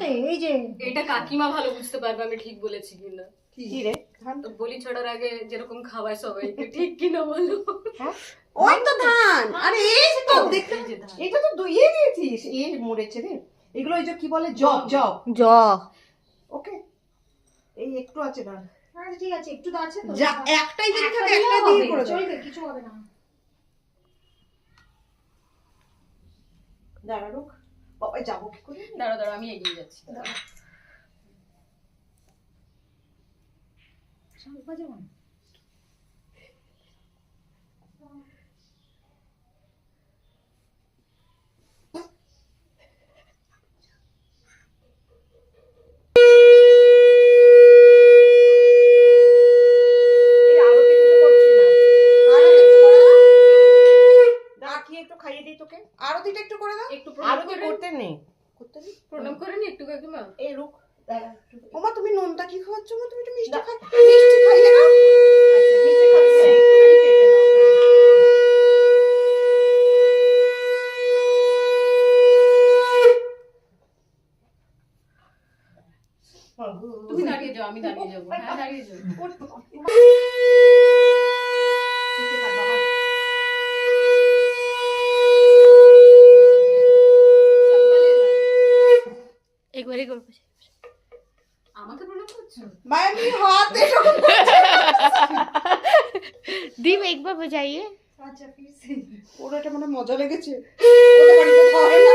এই যে এটা কাকিমা ভালো বুঝতে পারবে আমি ঠিক বলেছি কিনা। কি রে বলি ছড়ার আগে যেরকম খাওয়ায় সবাইকে, ঠিক কিনা বলো? ওই তো ধান। আরে এই তো দেখতে, এটা তো দুইয়ে দিয়েছিস। এই মরেছে রে এগুলো। এই যে কি বলে জব জব জ ওকে। এই একটু আছে না, আচ্ছা ঠিক আছে, একটু তো আছে তো। যা একটাই যদি থাকে একটা একটা দিলেও দিয়ে হবে, করে দাও। চলবে, কিছু হবে না। দাঁড়া রোক বাবা, যাবো কি করে? দাঁড়া দাঁড়া আমি এগিয়ে যাচ্ছি। যেমন এই আরতি কিন্তু করছি না। দাঁড়া কি একটু খাইয়ে দিই তোকে। আরতিটা একটু করে দাও। একটু প্রণাম আরতি করে করতে নেই, করতে নেই। প্রণাম করে নি একটু কাকিমা। এই রুক দাঁড়া একটু। ওমা তুমি নোনতা কি খাওয়াচ্ছ? মা তুমি একটু মিষ্টি খাই, মিষ্টি খাইয়ে দাও। আচ্ছা মিষ্টি খাবি না, একটুখানি কেটে নাও। তুমি দাঁড়িয়ে যাও, আমি দাঁড়িয়ে যাবো। হ্যাঁ দাঁড়িয়ে যাও। একবারই করবো। আমাকে প্রণাম করছো? मैं भी हाथ दे रहा हूँ। दीप एक बार बजाइए। আচ্ছা ফিরছি। ওর এটা মানে মজা লেগেছে। ওটা বাড়িতে খাওয়াবে না।